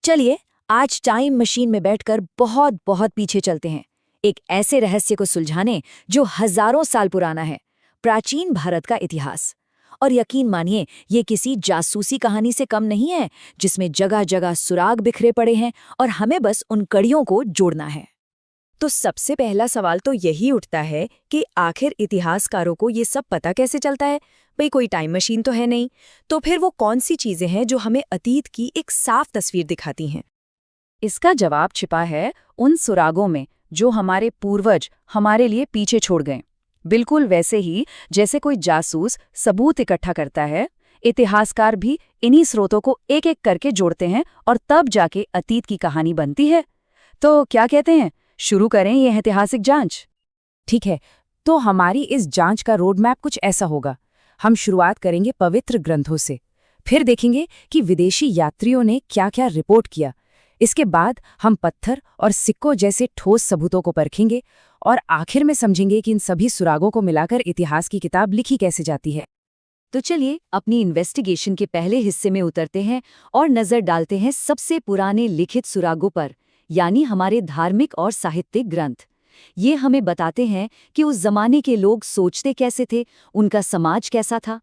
चलिए आज time machine में बैठकर बहुत बहुत पीछे चलते हैं, एक ऐसे रहस्य को सुलझाने जो हजारों साल पुराना है, प्राचीन भारत का इतिहास। और यकीन मानिए, ये किसी जासूसी कहानी से कम नहीं है, जिसमें जगह जगह सुराग बिखरे पड़े हैं और हमें बस उन कड़ियों को जोड़ना है। तो सबसे पहला सवाल तो यही उठता है कि आखिर इतिहासकारों को ये सब पता कैसे चलता है। भाई कोई टाइम मशीन तो है नहीं, तो फिर वो कौन सी चीजें हैं जो हमें अतीत की एक साफ तस्वीर दिखाती हैं। इसका जवाब छिपा है उन सुरागों में जो हमारे पूर्वज हमारे लिए पीछे छोड़ गए। बिल्कुल वैसे ही जैसे कोई जासूस सबूत इकट्ठा करता है, इतिहासकार भी इन्हीं स्रोतों को एक एक करके जोड़ते हैं और तब जाके अतीत की कहानी बनती है। तो क्या कहते हैं, शुरू करें ये ऐतिहासिक जांच? ठीक है, तो हमारी इस जांच का रोड मैप कुछ ऐसा होगा। हम शुरुआत करेंगे पवित्र ग्रंथों से, फिर देखेंगे कि विदेशी यात्रियों ने क्या क्या रिपोर्ट किया। इसके बाद हम पत्थर और सिक्कों जैसे ठोस सबूतों को परखेंगे और आखिर में समझेंगे कि इन सभी सुरागों को मिलाकर इतिहास की किताब लिखी कैसे जाती है। तो चलिए अपनी इन्वेस्टिगेशन के पहले हिस्से में उतरते हैं और नजर डालते हैं सबसे पुराने लिखित सुरागों पर, यानी हमारे धार्मिक और साहित्यिक ग्रंथ। ये हमें बताते हैं कि उस जमाने के लोग सोचते कैसे थे, उनका समाज कैसा था।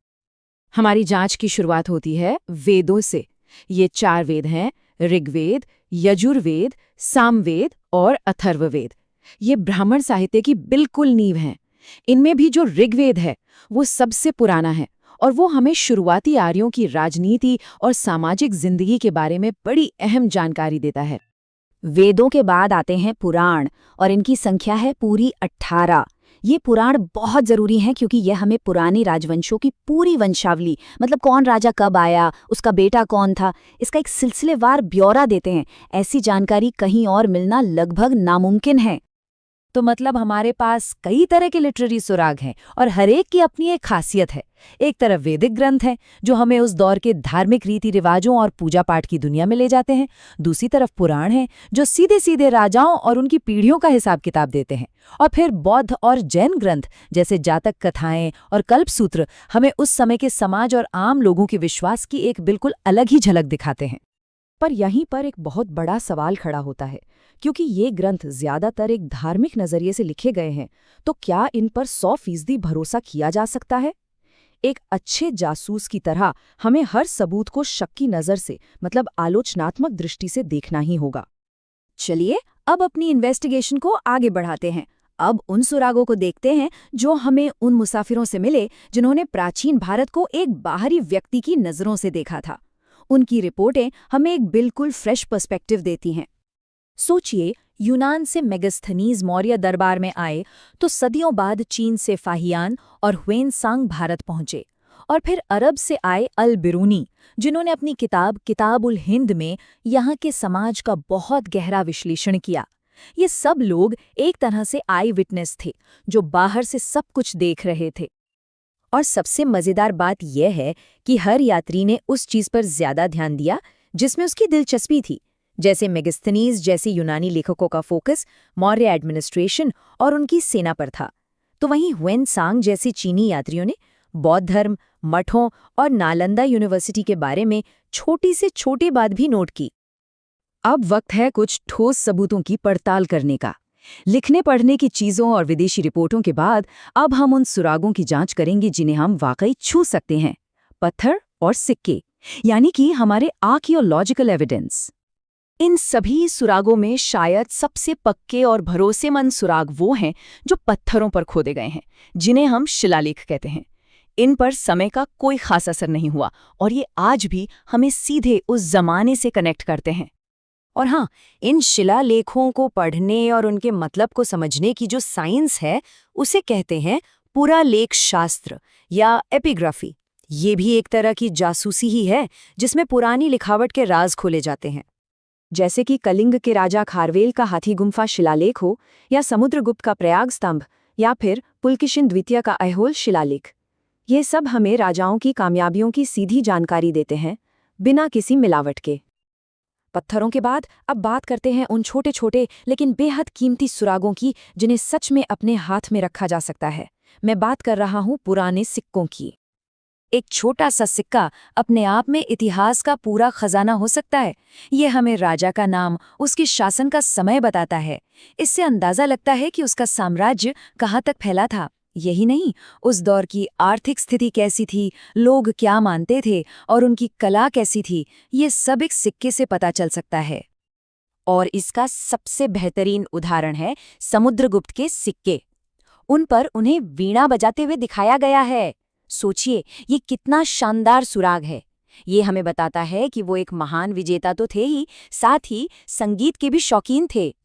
हमारी जांच की शुरुआत होती है वेदों से। ये 4 वेद हैं: ऋग्वेद, यजुर्वेद, सामवेद और अथर्ववेद। ये ब्राह्मण साहित्य की बिल्कुल नींव हैं। इनमें भी जो ऋग्वेद है वो सबसे पुराना है और वो हमें शुरुआती आर्यों की राजनीति और सामाजिक जिंदगी के बारे में बड़ी अहम जानकारी देता है। वेदों के बाद आते हैं पुराण और इनकी संख्या है पूरी 18। ये पुराण बहुत जरूरी हैं क्योंकि यह हमें पुराने राजवंशों की पूरी वंशावली, मतलब कौन राजा कब आया, उसका बेटा कौन था, इसका एक सिलसिलेवार ब्यौरा देते हैं। ऐसी जानकारी कहीं और मिलना लगभग नामुमकिन है। तो मतलब हमारे पास कई तरह के लिटरेरी सुराग हैं और हर एक की अपनी एक खासियत है। एक तरफ वैदिक ग्रंथ हैं जो हमें उस दौर के धार्मिक रीति रिवाजों और पूजा पाठ की दुनिया में ले जाते हैं। दूसरी तरफ पुराण हैं जो सीधे सीधे राजाओं और उनकी पीढ़ियों का हिसाब किताब देते हैं। और फिर बौद्ध और जैन ग्रंथ जैसे जातक कथाएं और कल्पसूत्र हमें उस समय के समाज और आम लोगों के विश्वास की एक बिल्कुल अलग ही झलक दिखाते हैं। पर यहीं पर एक बहुत बड़ा सवाल खड़ा होता है, क्योंकि ये ग्रंथ ज्यादातर एक धार्मिक नजरिए से लिखे गए हैं, तो क्या इन पर 100% भरोसा किया जा सकता है? एक अच्छे जासूस की तरह हमें हर सबूत को शक की नजर से, मतलब आलोचनात्मक दृष्टि से देखना ही होगा। चलिए अब अपनी इन्वेस्टिगेशन को आगे बढ़ाते हैं। अब उन सुरागों को देखते हैं जो हमें उन मुसाफिरों से मिले जिन्होंने प्राचीन भारत को एक बाहरी व्यक्ति की नजरों से देखा था। उनकी रिपोर्टें हमें एक बिल्कुल फ्रेश पर्सपेक्टिव देती हैं। सोचिए, यूनान से मेगस्थनीज मौर्य दरबार में आए तो सदियों बाद चीन से फाहियान और ह्वेनसांग भारत पहुंचे, और फिर अरब से आए अल बिरूनी, जिन्होंने अपनी किताब किताबुल हिंद में यहाँ के समाज का बहुत गहरा विश्लेषण किया। ये सब लोग एक तरह से आई विटनेस थे जो बाहर से सब कुछ देख रहे थे। और सबसे मजेदार बात यह है कि हर यात्री ने उस चीज पर ज्यादा ध्यान दिया जिसमें उसकी दिलचस्पी थी। जैसे मेगस्थनीज जैसे यूनानी लेखकों का फोकस मौर्य एडमिनिस्ट्रेशन और उनकी सेना पर था, तो वहीं ह्वेनसांग जैसे चीनी यात्रियों ने बौद्ध धर्म, मठों और नालंदा यूनिवर्सिटी के बारे में छोटी से छोटी बात भी नोट की। अब वक्त है कुछ ठोस सबूतों की पड़ताल करने का। लिखने पढ़ने की चीज़ों और विदेशी रिपोर्टों के बाद अब हम उन सुरागों की जांच करेंगे जिन्हें हम वाकई छू सकते हैं: पत्थर और सिक्के, यानी कि हमारे आर्कियोलॉजिकल एविडेंस। इन सभी सुरागों में शायद सबसे पक्के और भरोसेमंद सुराग वो हैं जो पत्थरों पर खोदे गए हैं, जिन्हें हम शिलालेख कहते हैं। इन पर समय का कोई खास असर नहीं हुआ और ये आज भी हमें सीधे उस जमाने से कनेक्ट करते हैं। और हाँ, इन शिलालेखों को पढ़ने और उनके मतलब को समझने की जो साइंस है उसे कहते हैं पुरालेख शास्त्र या एपिग्राफी। ये भी एक तरह की जासूसी ही है जिसमें पुरानी लिखावट के राज खोले जाते हैं। जैसे कि कलिंग के राजा खारवेल का हाथी गुम्फा शिलालेख हो, या समुद्रगुप्त का प्रयाग स्तंभ, या फिर पुलकेशिन द्वितीय का ऐहोल शिलालेख। ये सब हमें राजाओं की कामयाबियों की सीधी जानकारी देते हैं, बिना किसी मिलावट के। पत्थरों के बाद अब बात करते हैं उन छोटे छोटे लेकिन बेहद कीमती सुरागों की जिन्हें सच में अपने हाथ में रखा जा सकता है। मैं बात कर रहा हूँ पुराने सिक्कों की। एक छोटा सा सिक्का अपने आप में इतिहास का पूरा खजाना हो सकता है। ये हमें राजा का नाम, उसकी शासन का समय बताता है। इससे अंदाजा लगता है कि उसका साम्राज्य कहाँ तक फैला था। यही नहीं, उस दौर की आर्थिक स्थिति कैसी थी, लोग क्या मानते थे और उनकी कला कैसी थी, ये सब एक सिक्के से पता चल सकता है। और इसका सबसे बेहतरीन उदाहरण है समुद्रगुप्त के सिक्के। उन पर उन्हें वीणा बजाते हुए दिखाया गया है। सोचिए, ये कितना शानदार सुराग है। ये हमें बताता है कि वो एक महान विजेता तो थे ही, साथ ही संगीत के भी शौकीन थे।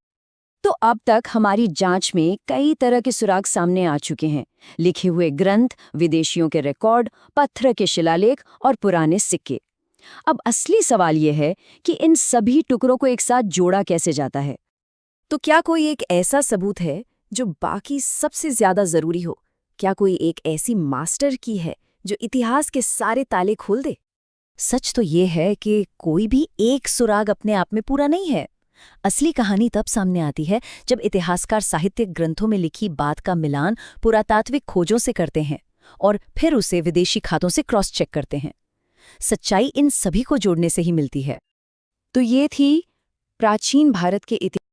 तो अब तक हमारी जांच में कई तरह के सुराग सामने आ चुके हैं। लिखे हुए ग्रंथ, विदेशियों के रिकॉर्ड, पत्थर के शिलालेख और पुराने सिक्के। अब असली सवाल ये है कि इन सभी टुकड़ों को एक साथ जोड़ा कैसे जाता है। तो क्या कोई एक ऐसा सबूत है जो बाकी सबसे ज्यादा जरूरी हो? क्या कोई एक ऐसी मास्टर की है जो इतिहास के सारे ताले खोल दे? सच तो ये है कि कोई भी एक सुराग अपने आप में पूरा नहीं है। असली कहानी तब सामने आती है जब इतिहासकार साहित्यिक ग्रंथों में लिखी बात का मिलान पुरातात्विक खोजों से करते हैं और फिर उसे विदेशी खातों से क्रॉस चेक करते हैं। सच्चाई इन सभी को जोड़ने से ही मिलती है। तो ये थी प्राचीन भारत के इतिहास